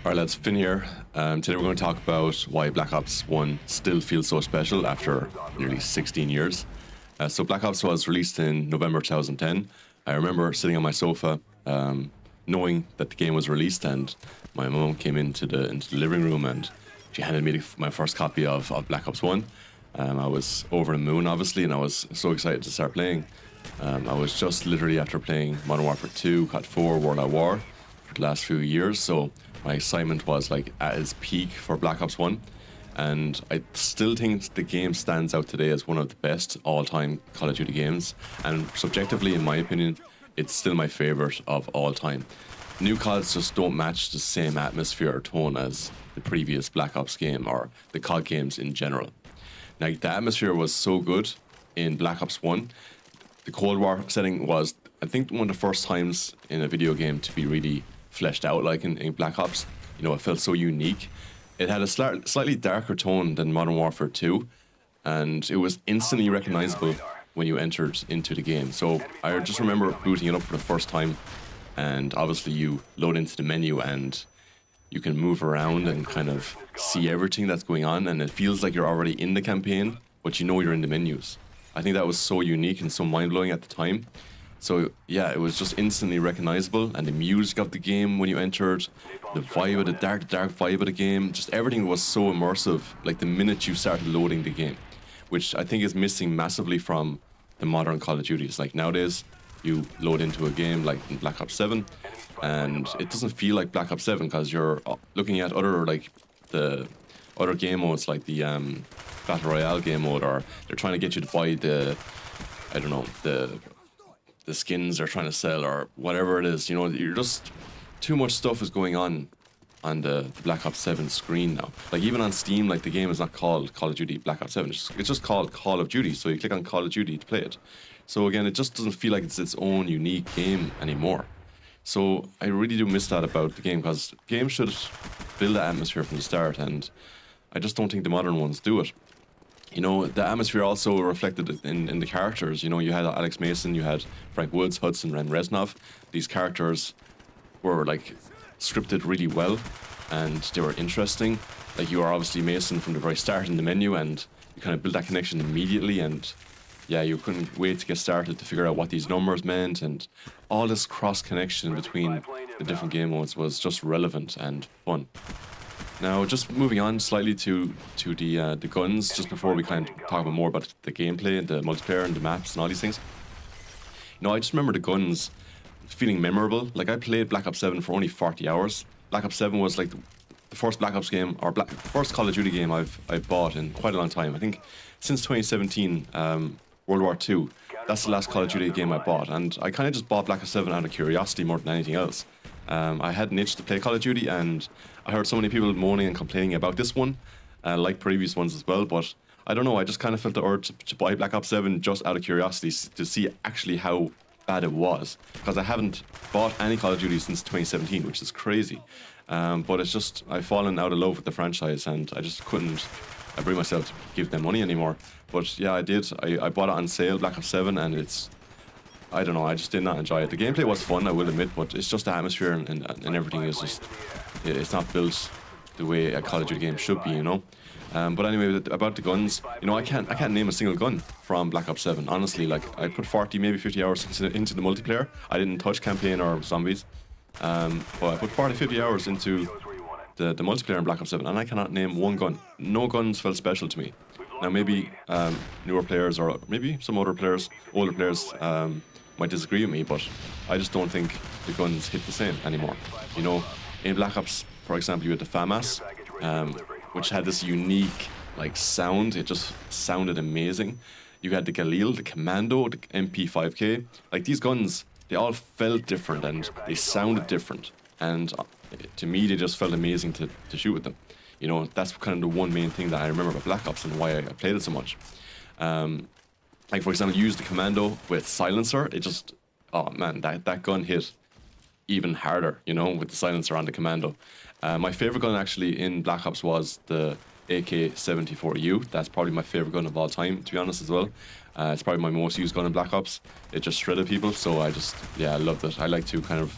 Alright lads, Finn here. Today we're going to talk about why Black Ops 1 still feels so special after nearly 16 years. So Black Ops was released in November 2010. I remember sitting on my sofa, knowing that the game was released, and my mum came into the living room and she handed me my first copy of Black Ops 1. I was over the moon obviously, and I was so excited to start playing. I was just literally after playing Modern Warfare 2, COD 4, World at War for the last few years, so my excitement was like at its peak for Black Ops 1, and I still think the game stands out today as one of the best all-time Call of Duty games, and subjectively, in my opinion, it's still my favourite of all time. New CODs just don't match the same atmosphere or tone as the previous Black Ops game or the COD games in general. Now, the atmosphere was so good in Black Ops 1. The Cold War setting was, I think, one of the first times in a video game to be really fleshed out like in Black Ops. You know, it felt so unique. It had a slightly darker tone than Modern Warfare 2, and it was instantly recognizable when you entered into the game. So I just remember booting it up for the first time, and obviously you load into the menu and you can move around and kind of see everything that's going on, and it feels like you're already in the campaign, but you know you're in the menus. I think that was so unique and so mind-blowing at the time. So yeah, it was just instantly recognizable, and the music of the game when you entered, the vibe of the dark vibe of the game, just everything was so immersive, like the minute you started loading the game, which I think is missing massively from the modern Call of Duties. Like nowadays, you load into a game like in Black Ops 7, and it doesn't feel like Black Ops 7 because you're looking at the other game modes like the Battle Royale game mode, or they're trying to get you to buy the skins they're trying to sell or whatever it is. You know, you're just, too much stuff is going on the Black Ops 7 screen now. Like even on Steam, like the game is not called Call of Duty Black Ops 7, it's just called Call of Duty, so you click on Call of Duty to play it. So again, it just doesn't feel like it's its own unique game anymore. So I really do miss that about the game, because games should build that atmosphere from the start, and I just don't think the modern ones do it. You know, the atmosphere also reflected in the characters. You know, you had Alex Mason, you had Frank Woods, Hudson, and Reznov. These characters were like scripted really well, and they were interesting. Like, you are obviously Mason from the very start in the menu, and you kind of build that connection immediately, and yeah, you couldn't wait to get started to figure out what these numbers meant, and all this cross connection between the different game modes was just relevant and fun. Now, just moving on slightly to the guns, just before we kind of talk about more about the gameplay and the multiplayer and the maps and all these things. You know, I just remember the guns feeling memorable. Like, I played Black Ops 7 for only 40 hours. Black Ops 7 was like the first Black Ops game, or first Call of Duty game I've bought in quite a long time. I think since 2017, World War 2, that's the last Call of Duty game I bought, and I kind of just bought Black Ops 7 out of curiosity more than anything else. I had an itch to play Call of Duty, and I heard so many people moaning and complaining about this one, like previous ones as well, but I don't know, I just kind of felt the urge to buy Black Ops 7 just out of curiosity to see actually how bad it was, because I haven't bought any Call of Duty since 2017, which is crazy. But it's just, I've fallen out of love with the franchise, and I just couldn't bring myself to give them money anymore. But yeah, I did. I bought it on sale, Black Ops 7, and it's, I don't know, I just did not enjoy it. The gameplay was fun, I will admit, but it's just the atmosphere and everything is just, it's not built the way a Call of Duty game should be, you know. But anyway, about the guns, you know, I can't name a single gun from Black Ops 7, honestly. Like, I put 40, maybe 50 hours into the multiplayer. I didn't touch campaign or zombies, but I put 40, 50 hours into the multiplayer in Black Ops 7, and I cannot name one gun. No guns felt special to me. Now, maybe newer players, or maybe some older players might disagree with me, but I just don't think the guns hit the same anymore. You know, in Black Ops, for example, you had the FAMAS, which had this unique like sound. It just sounded amazing. You had the Galil, the Commando, the MP5K. Like, these guns, they all felt different and they sounded different. And to me, they just felt amazing to shoot with them. You know, that's kind of the one main thing that I remember about Black Ops and why I played it so much. Like, for example, you use the Commando with silencer. It just, oh man, that gun hit even harder, you know, with the silencer on the Commando. My favorite gun actually in Black Ops was the AK-74U. That's probably my favorite gun of all time, to be honest, as well. It's probably my most used gun in Black Ops. It just shredded people, so I just, yeah, I loved it. I like to kind of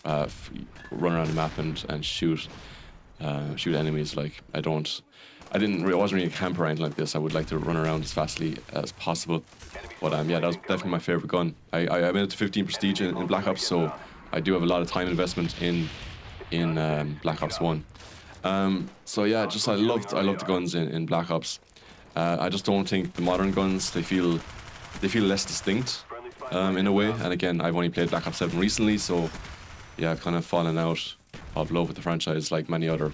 run around the map and shoot. shoot enemies. Like I wasn't really a camper or anything like this. I would like to run around as fastly as possible. But yeah, that was definitely my favorite gun. I made it to 15 prestige in Black Ops, so I do have a lot of time investment in Black Ops 1. So yeah, just I love the guns in Black Ops. I just don't think the modern guns, they feel less distinct in a way. And again, I've only played Black Ops 7 recently, so yeah, I've kind of fallen out of love with the franchise like many other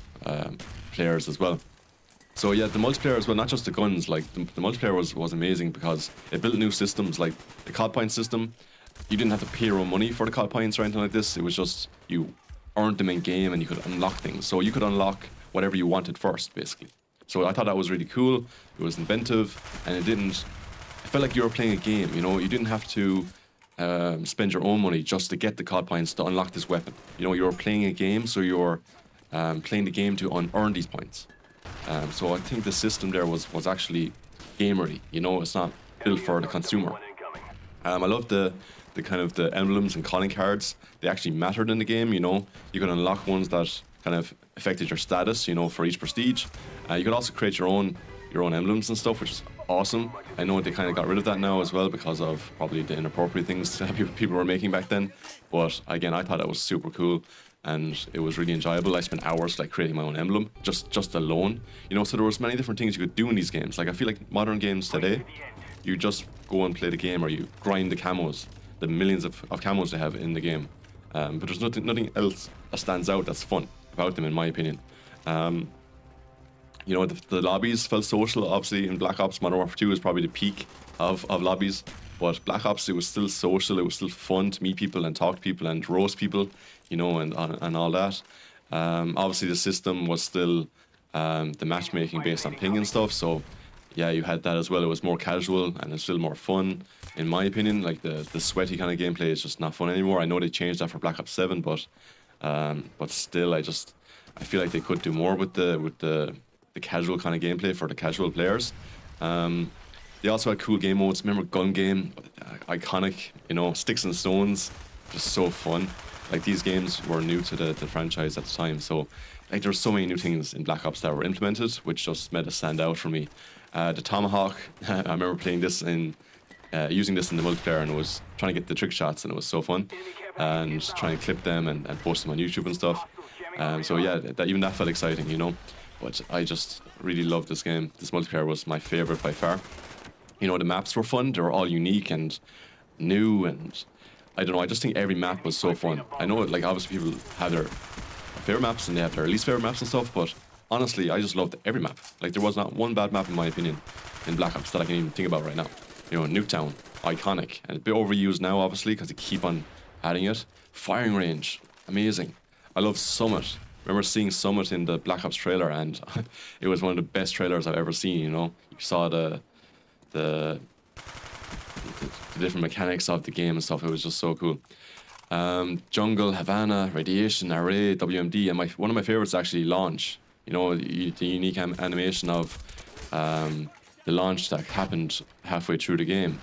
players as well. So yeah, the multiplayer as well, not just the guns, like the multiplayer was amazing because it built new systems, like the COD point system. You didn't have to pay your own money for the COD points or anything like this. It was just you earned them in game and you could unlock things. So you could unlock whatever you wanted first, basically. So I thought that was really cool. It was inventive, and it felt like you were playing a game, you know. You didn't have to spend your own money just to get the COD points to unlock this weapon. You know, you were playing a game, so you're playing the game to earn these points. So I think the system there was actually gamery, you know. It's not built for the consumer. I love the kind of the emblems and calling cards. They actually mattered in the game, you know. You could unlock ones that kind of affected your status, you know, for each prestige. You could also create your own emblems and stuff, which is awesome. I know they kind of got rid of that now as well because of probably the inappropriate things that people were making back then. But again, I thought that was super cool, and it was really enjoyable. I spent hours like creating my own emblem, just alone, you know. So there was many different things you could do in these games. Like I feel like modern games today, you just go and play the game, or you grind the camos, the millions of camos they have in the game. But there's nothing else that stands out that's fun about them, in my opinion. You know, the lobbies felt social. Obviously, in Black Ops, Modern Warfare 2 is probably the peak of lobbies. But Black Ops, it was still social. It was still fun to meet people and talk to people and roast people, you know, and all that. Obviously, the system was still the matchmaking based on ping and stuff. So, yeah, you had that as well. It was more casual and it's still more fun, in my opinion. Like the sweaty kind of gameplay is just not fun anymore. I know they changed that for Black Ops 7, but still, I feel like they could do more with the casual kind of gameplay for the casual players. They also had cool game modes. Remember Gun Game? Iconic, you know, Sticks and Stones, just so fun. Like these games were new to the franchise at the time, so like there were so many new things in Black Ops that were implemented, which just made it stand out for me. The Tomahawk, I remember playing this using this in the multiplayer, and it was trying to get the trick shots, and it was so fun, and trying to clip them and post them on YouTube and stuff. So yeah, even that felt exciting, you know. But I just really loved this game. This multiplayer was my favorite by far. You know, the maps were fun. They were all unique and new, and I don't know, I just think every map was so fun. I know, like, obviously people have their favorite maps and they have their least favorite maps and stuff, but honestly, I just loved every map. Like, there was not one bad map, in my opinion, in Black Ops that I can even think about right now. You know, Nuketown, iconic, and a bit overused now, obviously, because they keep on adding it. Firing range, amazing. I love Summit. Remember seeing Summit in the Black Ops trailer, and it was one of the best trailers I've ever seen, you know. You saw the different mechanics of the game and stuff. It was just so cool. Jungle, Havana, Radiation, Array, WMD, and one of my favorites actually Launch. You know, the unique animation of the launch that happened halfway through the game.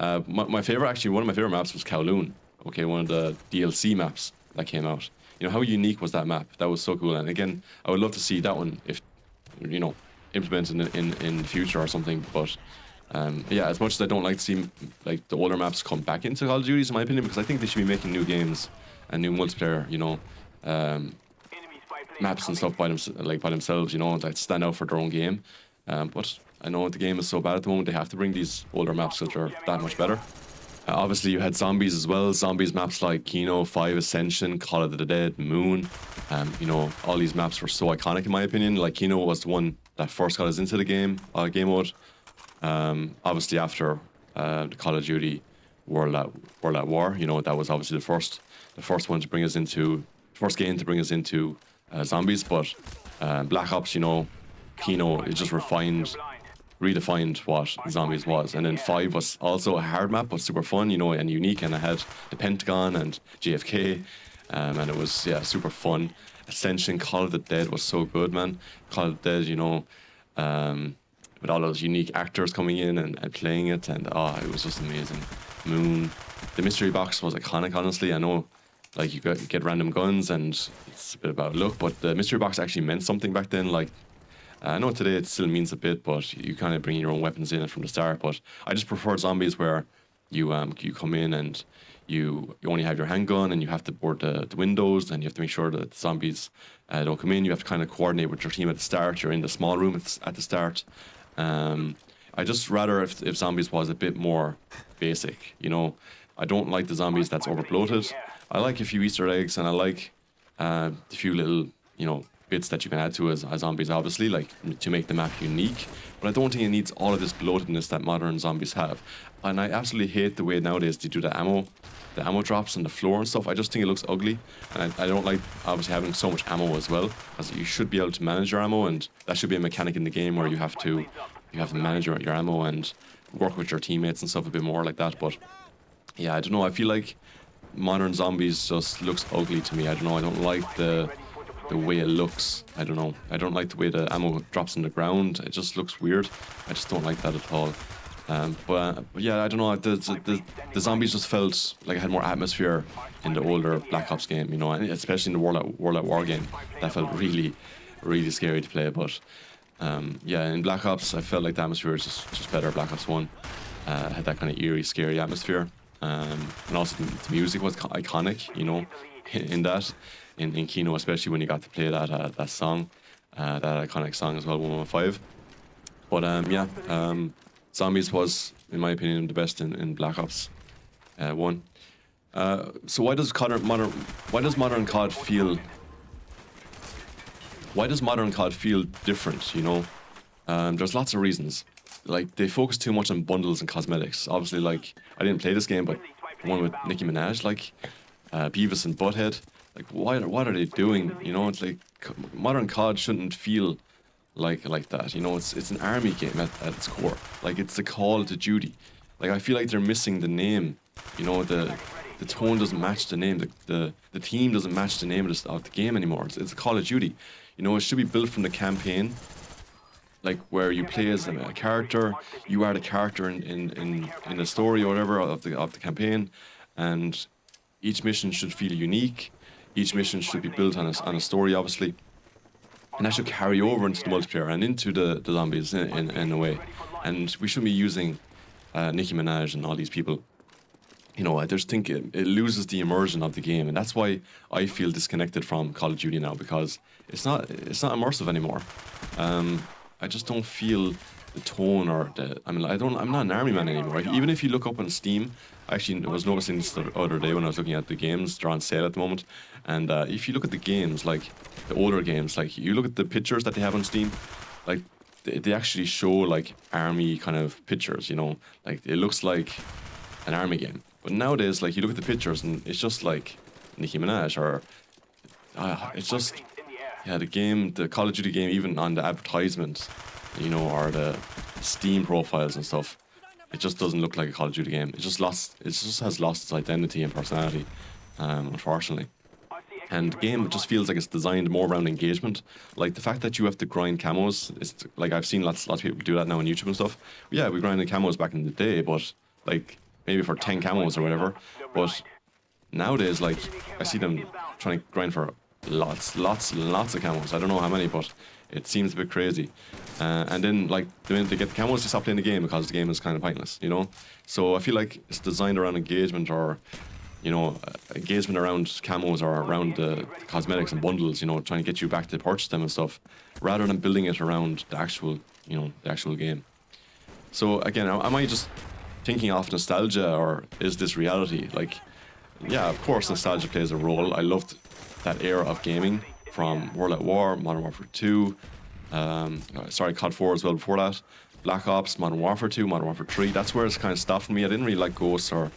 My favorite, actually, one of my favorite maps was Kowloon. Okay, one of the DLC maps that came out. You know, how unique was that map? That was so cool. And again, I would love to see that one, if, you know, implemented in the future or something. But yeah, as much as I don't like to see like the older maps come back into Call of Duty, in my opinion, because I think they should be making new games and new multiplayer, you know, maps and stuff by themselves, you know, that stand out for their own game. But I know the game is so bad at the moment, they have to bring these older maps that are that much better. Obviously, you had Zombies as well. Zombies maps like Kino, 5 Ascension, Call of the Dead, Moon. You know, all these maps were so iconic, in my opinion. Like, Kino was the one that first got us into the game mode. Obviously, after the Call of Duty World at War, you know, that was obviously the first one to bring us into, first game to bring us into Zombies. But Black Ops, you know, Kino, it just redefined what Zombies was. And then 5 was also a hard map, but super fun, you know, and unique, and it had the Pentagon and JFK, and it was, yeah, super fun. Ascension, Call of the Dead was so good, man. Call of the Dead, you know, with all those unique actors coming in and playing it, and it was just amazing. Moon, the mystery box was iconic, honestly. I know like you get random guns, and it's a bit about luck. But the mystery box actually meant something back then. Like I know today it still means a bit, but you kind of bring your own weapons in it from the start. But I just prefer zombies where you come in and you only have your handgun and you have to board the windows, and you have to make sure that the zombies don't come in. You have to kind of coordinate with your team at the start. You're in the small room at the start. I just rather if zombies was a bit more basic, you know. I don't like the zombies that's over bloated. I like a few Easter eggs, and I like a few little, you know, bits that you can add to as zombies, obviously, like to make the map unique. But I don't think it needs all of this bloatedness that modern zombies have. And I absolutely hate the way nowadays they do the ammo drops on the floor and stuff. I just think it looks ugly, and I don't like obviously having so much ammo as well, because you should be able to manage your ammo, and that should be a mechanic in the game where you have to manage your ammo and work with your teammates and stuff a bit more like that. But yeah, I don't know. I feel like modern zombies just looks ugly to me. I don't know. I don't like the way it looks. I don't know. I don't like the way the ammo drops on the ground. It just looks weird. I just don't like that at all. But yeah, I don't know. The zombies just felt like it had more atmosphere in the older Black Ops game, you know, and especially in the World at War game. That felt really, really scary to play. But yeah, in Black Ops, I felt like the atmosphere was just better. Black Ops 1 had that kind of eerie, scary atmosphere. And also the music was iconic, you know, in Kino, especially when you got to play that song, that iconic song as well, 115. But yeah, Zombies was, in my opinion, the best in Black Ops 1. So why does modern COD feel? Why does modern COD feel different? You know, there's lots of reasons. Like, they focus too much on bundles and cosmetics. Obviously, like, I didn't play this game, but the one with Nicki Minaj, like, Beavis and Butthead, like, what are they doing? You know, it's like, modern COD shouldn't feel like that. You know, it's an army game at its core. Like, it's a call to duty. Like, I feel like they're missing the name. You know, the tone doesn't match the name. The theme doesn't match the name of the game anymore. It's a Call of Duty. You know, it should be built from the campaign. Like, where you play as a character, you are the character in the story or whatever of the campaign, and each mission should feel unique. Each mission should be built on a story, obviously, and that should carry over into the multiplayer and into the zombies in a way. And we shouldn't be using Nicki Minaj and all these people. You know, I just think it loses the immersion of the game, and that's why I feel disconnected from Call of Duty now, because it's not immersive anymore. I just don't feel the tone or I'm not an army man anymore. Even if you look up on Steam, I was noticing this the other day when I was looking at the games. They're on sale at the moment, and if you look at the games, like the older games, like you look at the pictures that they have on Steam, like they actually show like army kind of pictures. You know, like it looks like an army game. But nowadays, like you look at the pictures and it's just like Nicki Minaj, or it's just. Yeah, the Call of Duty game, even on the advertisements, you know, or the Steam profiles and stuff, it just doesn't look like a Call of Duty game. It just has lost its identity and personality, unfortunately. And the game just feels like it's designed more around engagement. Like the fact that you have to grind camos, it's like I've seen lots of people do that now on YouTube and stuff. Yeah, we grinded camos back in the day, but like maybe for 10 camos or whatever. But nowadays, like I see them trying to grind for lots of camos. I don't know how many, but it seems a bit crazy. And then, like, the minute they get the camos, they stop playing the game because the game is kind of pointless, you know? So I feel like it's designed around engagement, or, you know, engagement around camos or around the cosmetics and bundles, you know, trying to get you back to purchase them and stuff, rather than building it around the actual game. So again, am I just thinking off nostalgia, or is this reality? Like, yeah, of course nostalgia plays a role. I loved that era of gaming, from World at War, Modern Warfare 2, COD 4 as well before that, Black Ops, Modern Warfare 2, Modern Warfare 3. That's where it's kind of stopped for me. I didn't really like Ghosts or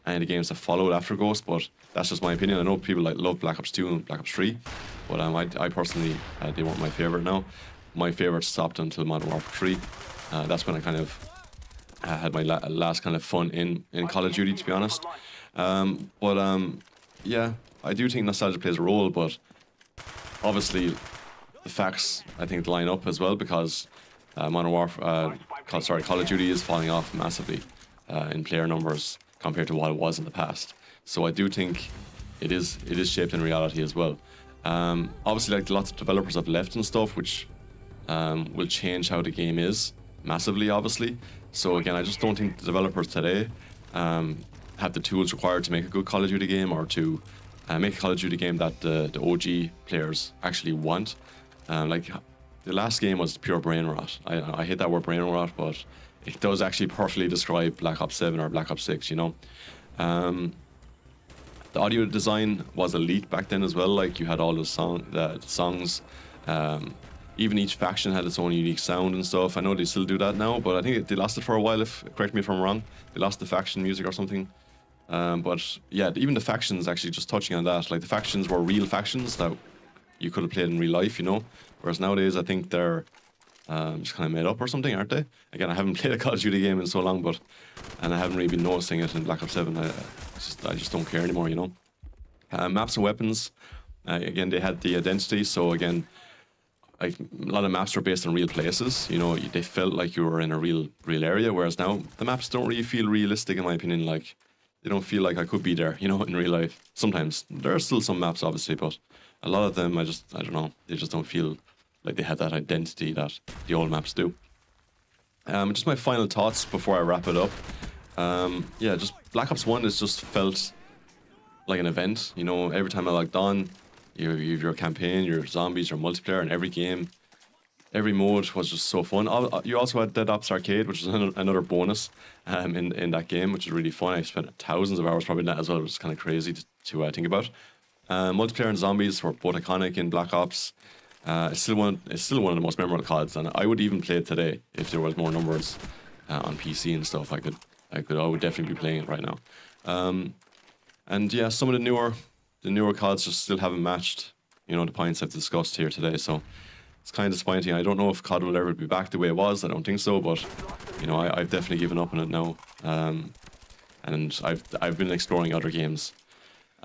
any of the games that followed after Ghosts, but that's just my opinion. I know people love Black Ops 2 and Black Ops 3, but I personally, they weren't my favourite now. My favourite stopped until Modern Warfare 3. That's when I kind of had my last kind of fun in Call of Duty, to be honest. Yeah, I do think nostalgia plays a role, but obviously the facts, I think, line up as well, because Call of Duty is falling off massively in player numbers compared to what it was in the past. So I do think it is shaped in reality as well. Obviously, like lots of developers have left and stuff, which will change how the game is massively, obviously. So again, I just don't think the developers today have the tools required to make a good Call of Duty game, or to make a Call of Duty game that the OG players actually want. Like the last game was pure brain rot. I hate that word brain rot, but it does actually perfectly describe Black Ops 7 or Black Ops 6, you know. The audio design was elite back then as well. Like you had all the songs. Even each faction had its own unique sound and stuff. I know they still do that now, but I think they lost it for a while. Correct me if I'm wrong, they lost the faction music or something. But yeah, even the factions, actually, just touching on that, like the factions were real factions that you could have played in real life, you know. Whereas nowadays, I think they're just kind of made up or something, aren't they? Again, I haven't played a Call of Duty game in so long, and I haven't really been noticing it in Black Ops 7. I just don't care anymore, you know. Maps and weapons, again, they had the identity. So again, like a lot of maps were based on real places. You know, they felt like you were in a real area. Whereas now the maps don't really feel realistic, in my opinion. Like they don't feel like I could be there, you know, in real life. Sometimes there are still some maps, obviously, but a lot of them, I don't know, they just don't feel like they have that identity that the old maps do. Just my final thoughts before I wrap it up. Yeah, just Black Ops 1 has just felt like an event. You know, every time I logged on, you have your campaign, your zombies, your multiplayer, and every game, every mode was just so fun. You also had Dead Ops Arcade, which was another bonus in that game, which was really fun. I spent thousands of hours probably in that as well, which is kind of crazy to think about. Multiplayer and zombies were both iconic in Black Ops. It's still one of the most memorable CODs, and I would even play it today if there was more numbers on PC and stuff. I would definitely be playing it right now. And yeah, some of the newer CODs just still haven't matched, you know, the points I've discussed here today. So it's kind of disappointing. I don't know if COD will ever be back the way it was. I don't think so, but you know, I've definitely given up on it now. And I've been exploring other games.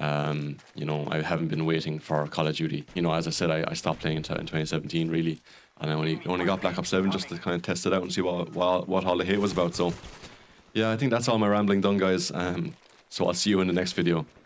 You know, I haven't been waiting for Call of Duty. You know, as I said, I stopped playing in 2017 really, and I only got Black Ops 7 just to kind of test it out and see what all the hate was about. So yeah, I think that's all my rambling done, guys. So I'll see you in the next video.